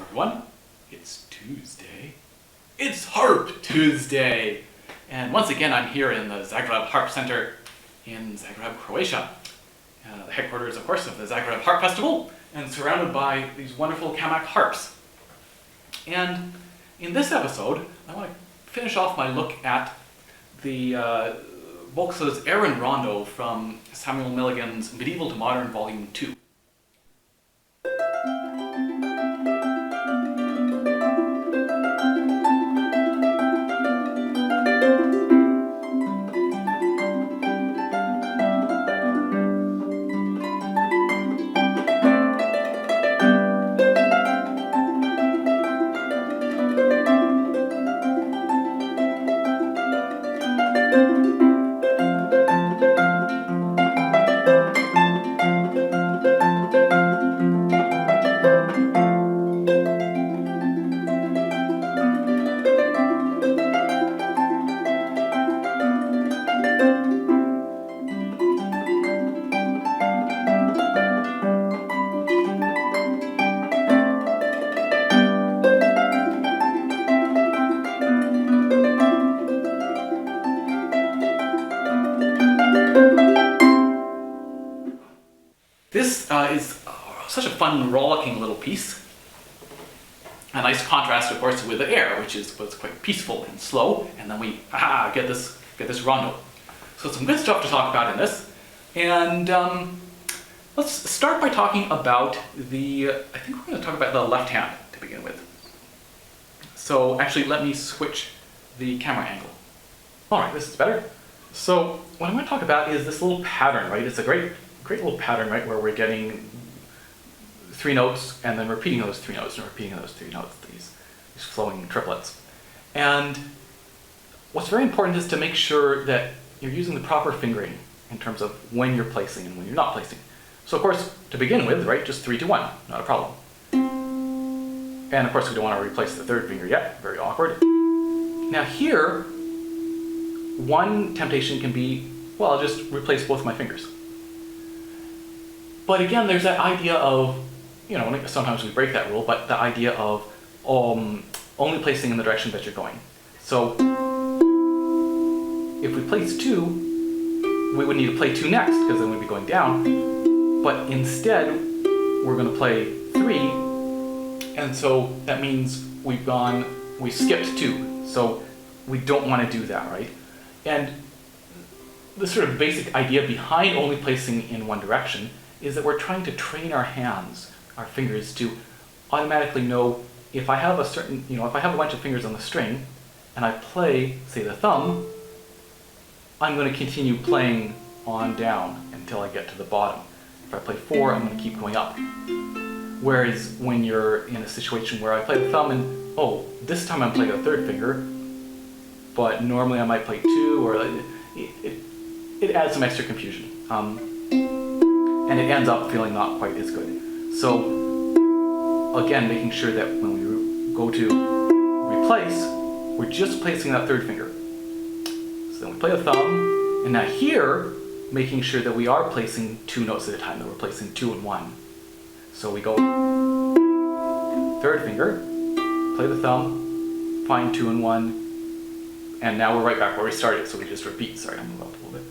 everyone. It's Tuesday. It's Harp Tuesday! And once again, I'm here in the Zagreb Harp Center in Zagreb, Croatia. The headquarters, of course, of the Zagreb Harp Festival, and surrounded by these wonderful Kamak harps. And in this episode, I want to finish off my look at the Bochsa's Rondo from Samuel Milligan's Medieval to Modern Volume 2. This is such a fun, rollicking little piece. A nice contrast, of course, with the air, which is quite peaceful and slow, and then we get this rondo. So some good stuff to talk about in this. And let's start by talking about I think we're going to talk about the left hand to begin with. So actually, let me switch the camera angle. All right, this is better. So what I'm going to talk about is this little pattern, right? It's a great little pattern, right, where we're getting three notes and then repeating those three notes and repeating those three notes, these flowing triplets. And what's very important is to make sure that you're using the proper fingering in terms of when you're placing and when you're not placing. So of course, to begin with, right, just 3 to 1, not a problem. And of course, we don't want to replace the third finger yet, very awkward. Now here, one temptation can be, well, I'll just replace both my fingers. But again, there's that idea of, sometimes we break that rule, but the idea of only placing in the direction that you're going. So if we place 2, we would need to play 2 next, because then we'd be going down. But instead, we're going to play 3, and so that means we skipped 2. So we don't want to do that, right? And the sort of basic idea behind only placing in one direction is that we're trying to train our hands, our fingers, to automatically know if I have if I have a bunch of fingers on the string and I play, say, the thumb, I'm going to continue playing on down until I get to the bottom. If I play 4, I'm going to keep going up. Whereas when you're in a situation where I play the thumb and, this time I'm playing the third finger, but normally I might play 2, or it adds some extra confusion. And it ends up feeling not quite as good. So, again, making sure that when we go to replace, we're just placing that third finger. So then we play the thumb, and now here, making sure that we are placing 2 notes at a time, that we're placing 2 and 1. So we go third finger, play the thumb, find 2 and 1, and now we're right back where we started, so we just repeat. Sorry, I'll move up a little bit.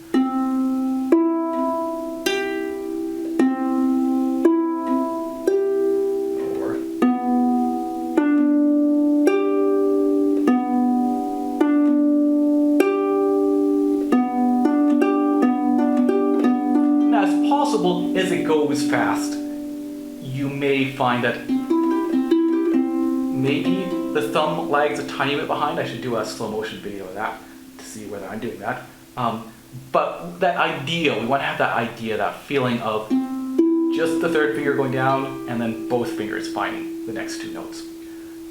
As it goes fast, you may find that maybe the thumb lags a tiny bit behind. I should do a slow motion video of that to see whether I'm doing that. But that idea, we want to have that idea, that feeling of just the third finger going down and then both fingers finding the next 2 notes.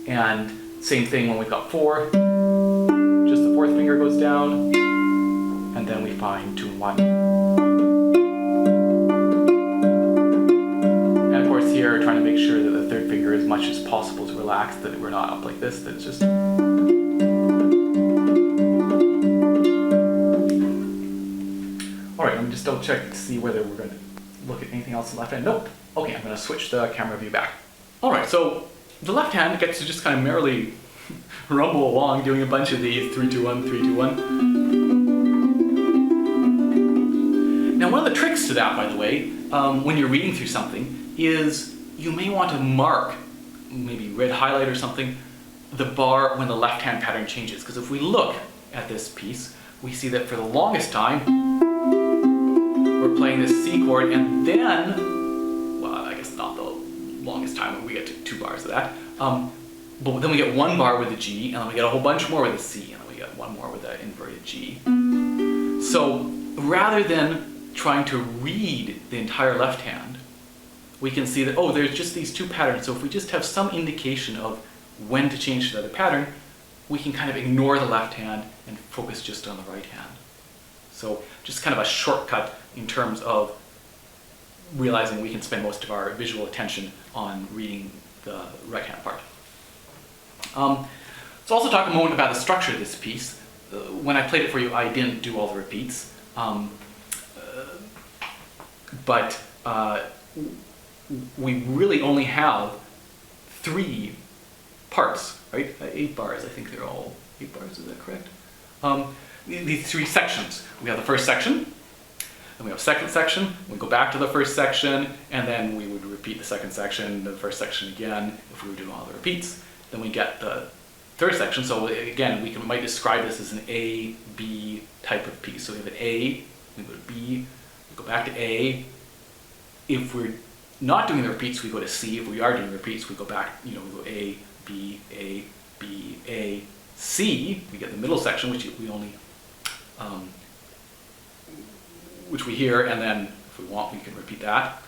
And same thing when we've got 4, just the fourth finger goes down and then we find 2 and 1. Here, trying to make sure that the third finger, as much as possible, is relaxed, that we're not up like this, that it's just... Alright, let me just double check to see whether we're going to look at anything else in the left hand. Nope. Okay, I'm going to switch the camera view back. Alright, so the left hand gets to just kind of merrily rumble along doing a bunch of these 3-2-1, 3-2-1. Now one of the tricks to that, by the way, when you're reading through something, is you may want to mark, maybe red highlight or something, the bar when the left hand pattern changes. Because if we look at this piece, we see that for the longest time, we're playing this C chord, and then, well, I guess not the longest time when we get to 2 bars of that, but then we get 1 bar with a G, and then we get a whole bunch more with a C, and then we get 1 more with an inverted G. So rather than trying to read the entire left hand, we can see that, oh, there's just these 2 patterns, so if we just have some indication of when to change to the other pattern, we can kind of ignore the left hand and focus just on the right hand. So just kind of a shortcut in terms of realizing we can spend most of our visual attention on reading the right hand part. Let's also talk a moment about the structure of this piece. When I played it for you, I didn't do all the repeats, but we really only have 3 parts, right? 8 bars, I think they're all 8 bars, is that correct? These 3 sections. We have the first section, then we have a second section, we go back to the first section, and then we would repeat the second section, the first section again, if we were doing all the repeats. Then we get the third section, so again, we might describe this as an A, B type of piece. So we have an A, we go to B, we go back to A. If we're not doing the repeats, we go to C. If we are doing repeats, we go back, we go A, B, A, B, A, C. We get the middle section, which we only, which we hear, and then if we want, we can repeat that,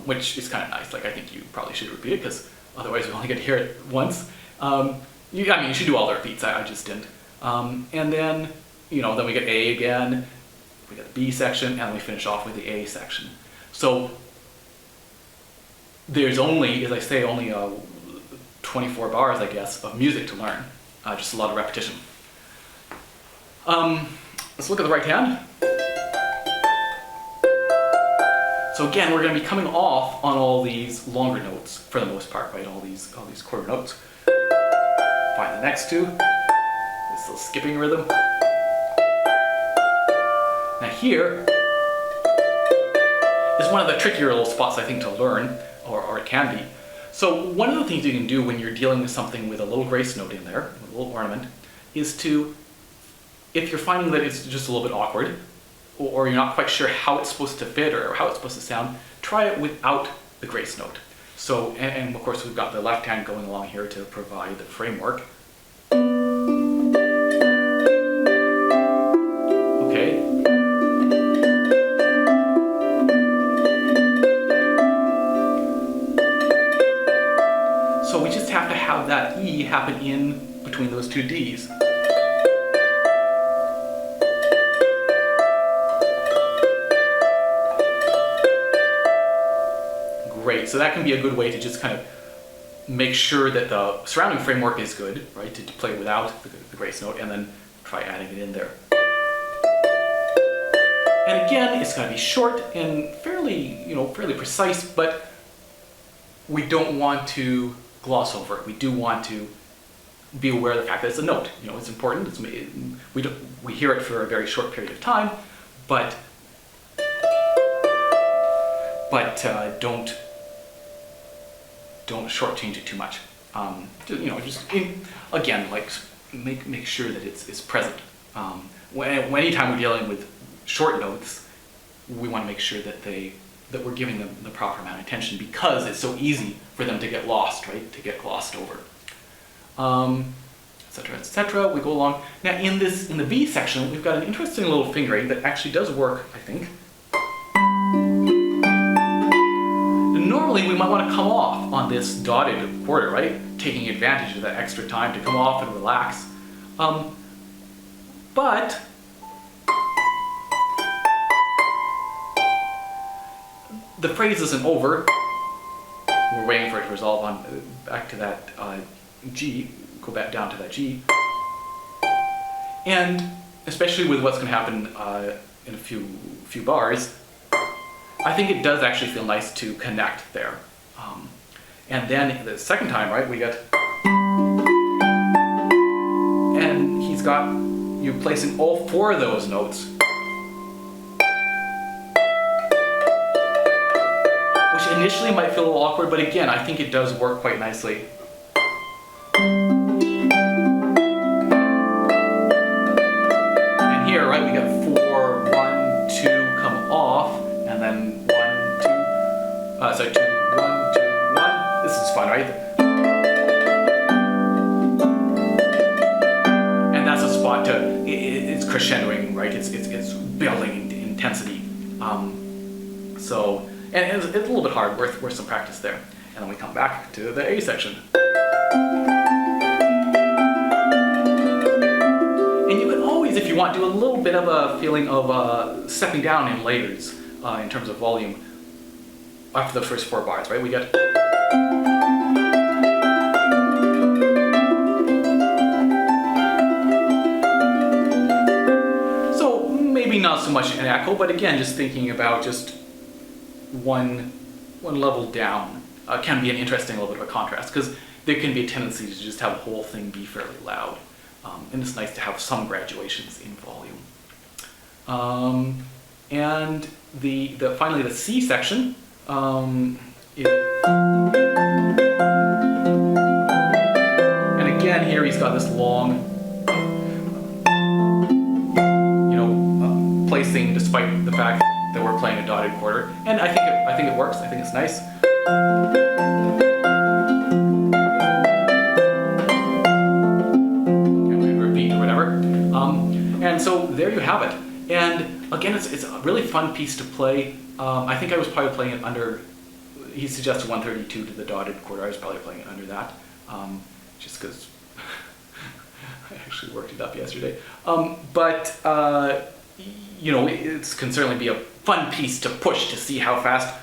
which is kind of nice. Like, I think you probably should repeat it, because otherwise we only get to hear it once. You should do all the repeats, I just didn't. And then, then we get A again, we get the B section, and then we finish off with the A section. So there's only, as I say, only 24 bars, I guess, of music to learn. Just a lot of repetition. Let's look at the right hand. So again, we're going to be coming off on all these longer notes for the most part, right? All these quarter notes. Find the next 2. This little skipping rhythm. Now here is one of the trickier little spots, I think, to learn, or it can be. So one of the things you can do when you're dealing with something with a little grace note in there, a little ornament, is to, if you're finding that it's just a little bit awkward, or you're not quite sure how it's supposed to fit or how it's supposed to sound, try it without the grace note. So, and of course we've got the left hand going along here to provide the framework. Okay. So we just have to have that E happen in between those 2 Ds. Great, so that can be a good way to just kind of make sure that the surrounding framework is good, right, to play without the grace note, and then try adding it in there. And again, it's going to be short and fairly precise, but we don't want to gloss over it. We do want to be aware of the fact that it's a note. It's important. We hear it for a very short period of time, but don't shortchange it too much. Again, like make sure that it's present. Anytime we're dealing with short notes, we want to make sure that we're giving them the proper amount of attention, because it's so easy for them to get lost, right? To get glossed over, etc., etc. We go along. Now in the B section, we've got an interesting little fingering that actually does work, I think. Normally, we might want to come off on this dotted quarter, right? Taking advantage of that extra time to come off and relax. But the phrase isn't over. We're waiting for it to resolve on back to that G, go back down to that G. And especially with what's going to happen in a few bars, I think it does actually feel nice to connect there. And then the second time, right, we get, and he's got you placing all 4 of those notes, which initially might feel a little awkward, but again, I think it does work quite nicely. And here, right, we get 4, 1, 2 come off, and then 1, 2, 2, 1, 2, 1. This is fun, right? And that's a spot to, it's crescendoing, right? It's building intensity. So, and it's a little bit hard, worth some practice there. And then we come back to the A section. And you can always, if you want, do a little bit of a feeling of stepping down in layers in terms of volume after the first 4 bars, right? We get, so maybe not so much an echo, but again, just thinking about just one level down can be an interesting little bit of a contrast, because there can be a tendency to just have the whole thing be fairly loud. And it's nice to have some graduations in volume. And finally the C section and again here he's got this long, placing despite the fact that we're playing a dotted quarter, and I think it works. I think it's nice. Repeat or whatever. And so there you have it. And again, it's a really fun piece to play. I think I was probably playing it under, he suggested 132 to the dotted quarter. I was probably playing it under that, just because I actually worked it up yesterday. But it can certainly be a fun piece to push to see how fast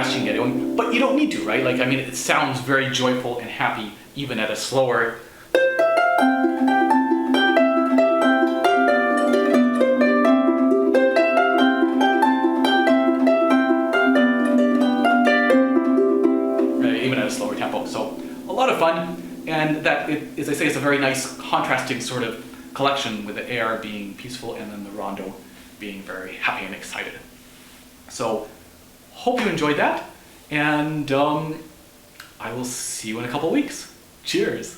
you can get going. But you don't need to, right? Like, I mean, it sounds very joyful and happy even at a slower. Even at a slower tempo. So a lot of fun, and that, as I say, it's a very nice contrasting sort of collection, with the air being peaceful and then the rondo being very happy and excited. So hope you enjoyed that, and I will see you in a couple weeks. Cheers.